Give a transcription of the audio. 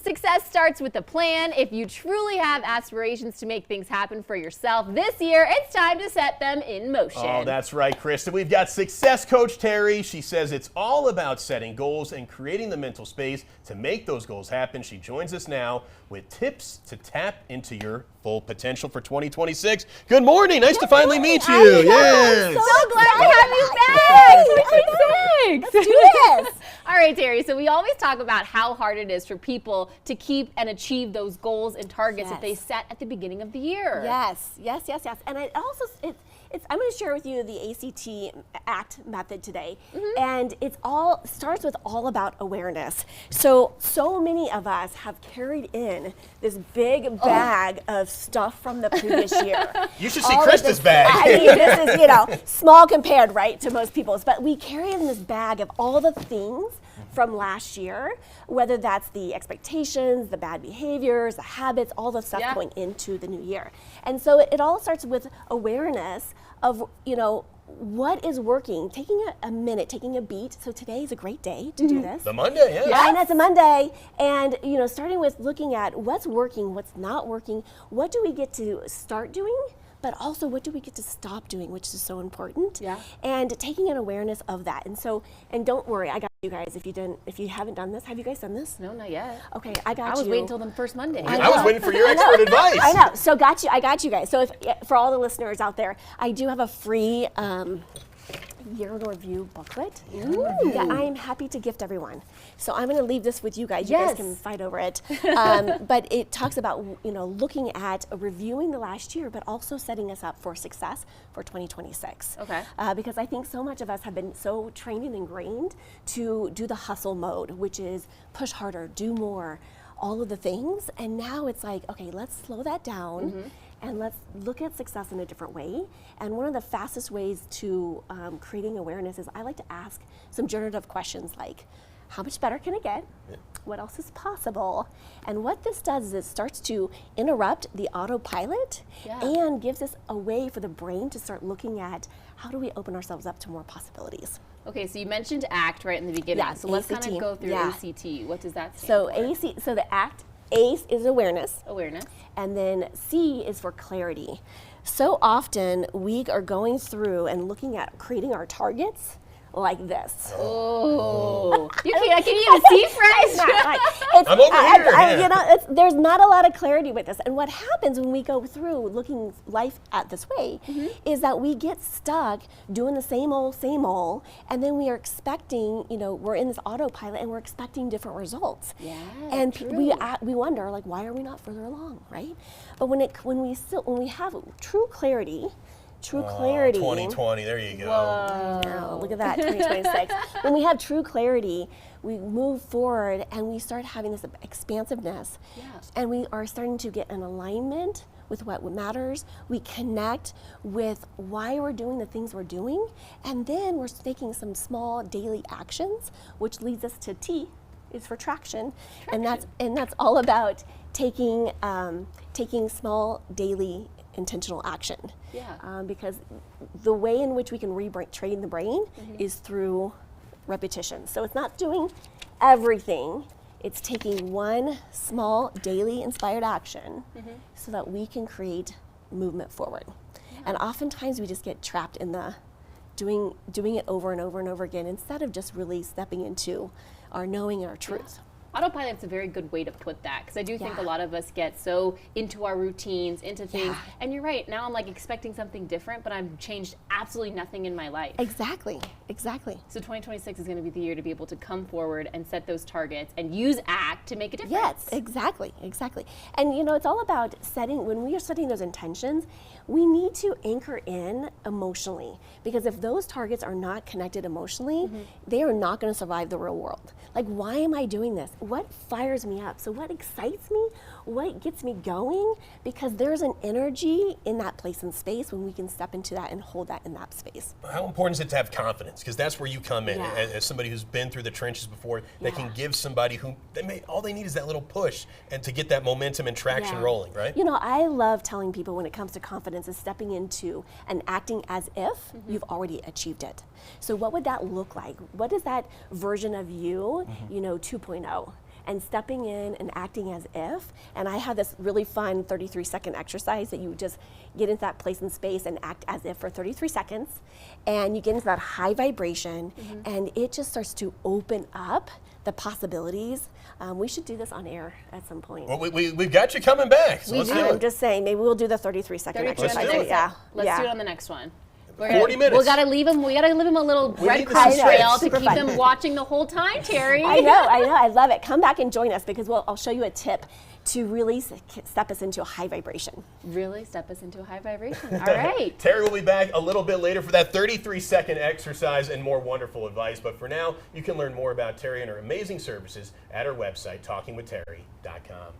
Success starts with a plan. If you truly have aspirations to make things happen for yourself this year, it's time to set them in motion. Oh, that's right, Krista. We've got Success Coach Teri. She says it's all about setting goals and creating the mental space to make those goals happen. She joins us now with tips to tap into your full potential for 2026. Good morning. Nice to finally meet you. Yes. So glad to have you back. Let's do this. All right, Teri, so we always talk about how hard it is for people to keep and achieve those goals and targets that they set at the beginning of the year. Yes. And it also, I'm going to share with you the A.C.T. ACT method today. And it all starts with all about awareness. So many of us have carried in this big bag of stuff from the previous year. You should see Krista's bag. I mean, this is, small compared, right, to most people's. But we carry in this bag of all the things from last year, whether that's the expectations, the bad behaviors, the habits, all the stuff going into the new year. And so it all starts with awareness of, what is working, taking a minute, taking a beat. So today is a great day to do this. The Monday, yeah. Yeah, and it's a Monday. And, starting with looking at what's working, what's not working, what do we get to start doing, but also what do we get to stop doing, which is so important. Yeah. And taking an awareness of that. And don't worry, I got you guys. If you haven't done this, have you guys done this? No, not yet. Okay, I got you. I was waiting until the first Monday. I was waiting for your expert advice. I know. So I got you guys. So for all the listeners out there, I do have a free year in review booklet that I am happy to gift everyone. So I'm going to leave this with you guys. You guys can fight over it. But it talks about looking at reviewing the last year, but also setting us up for success for 2026. Okay. Because I think so much of us have been so trained and ingrained to do the hustle mode, which is push harder, do more, all of the things. And now it's like, okay, let's slow that down. And let's look at success in a different way. And one of the fastest ways to creating awareness is I like to ask some generative questions like, how much better can it get? What else is possible? And what this does is it starts to interrupt the autopilot and gives us a way for the brain to start looking at how do we open ourselves up to more possibilities. Okay, so you mentioned ACT right in the beginning. Yeah, so let's kind ACT. of go through Yeah. ACT. What does that stand for? So the ACT, A is awareness. Awareness. And then C is for clarity. So often we are going through and looking at creating our targets like this. Oh, can you even see, French? I'm over here. There's not a lot of clarity with this. And what happens when we go through looking life at this way is that we get stuck doing the same old, and then we are expecting, we're in this autopilot and we're expecting different results. Yeah, and true. we wonder, like, why are we not further along, right? But when we have true clarity. 2020, there you go. Wow, look at that, 2026. When we have true clarity, we move forward and we start having this expansiveness. And we are starting to get an alignment with what matters. We connect with why we're doing the things we're doing. And then we're taking some small daily actions, which leads us to T, is for traction. And that's all about taking small daily intentional action. Because the way in which we can retrain the brain is through repetition. So it's not doing everything, it's taking one small daily inspired action so that we can create movement forward. And oftentimes we just get trapped in the doing it over and over and over again instead of just really stepping into our knowing our truth. Autopilot's a very good way to put that, because I do think a lot of us get so into our routines, into things, and you're right, now I'm like expecting something different, but I've changed absolutely nothing in my life. Exactly. So 2026 is going to be the year to be able to come forward and set those targets and use ACT to make a difference. Yes, exactly. And it's all about when we are setting those intentions, we need to anchor in emotionally, because if those targets are not connected emotionally, they are not going to survive the real world. Like, why am I doing this? What fires me up? So what excites me? What gets me going? Because there's an energy in that place and space when we can step into that and hold that in that space. How important is it to have confidence? Because that's where you come in as somebody who's been through the trenches before, that can give somebody who all they need is that little push and to get that momentum and traction rolling, right? I love telling people when it comes to confidence is stepping into and acting as if you've already achieved it. So what would that look like? What is that version of you, 2.0? and stepping in and acting as if. And I have this really fun 33-second exercise that you just get into that place and space and act as if for 33 seconds. And you get into that high vibration, and it just starts to open up the possibilities. We should do this on air at some point. Well, we've got you coming back. So let's do I'm it. just saying, maybe we'll do the 33-second exercise. Let's do it. Yeah. Let's do it on the next one. 40 minutes. We gotta leave them. We gotta leave them a little breadcrumb trail to keep them watching the whole time, Teri. I know. I love it. Come back and join us because I'll show you a tip to really step us into a high vibration. Really step us into a high vibration. All right. Teri will be back a little bit later for that 33-second exercise and more wonderful advice. But for now, you can learn more about Teri and her amazing services at her website, talkingwithteri.com.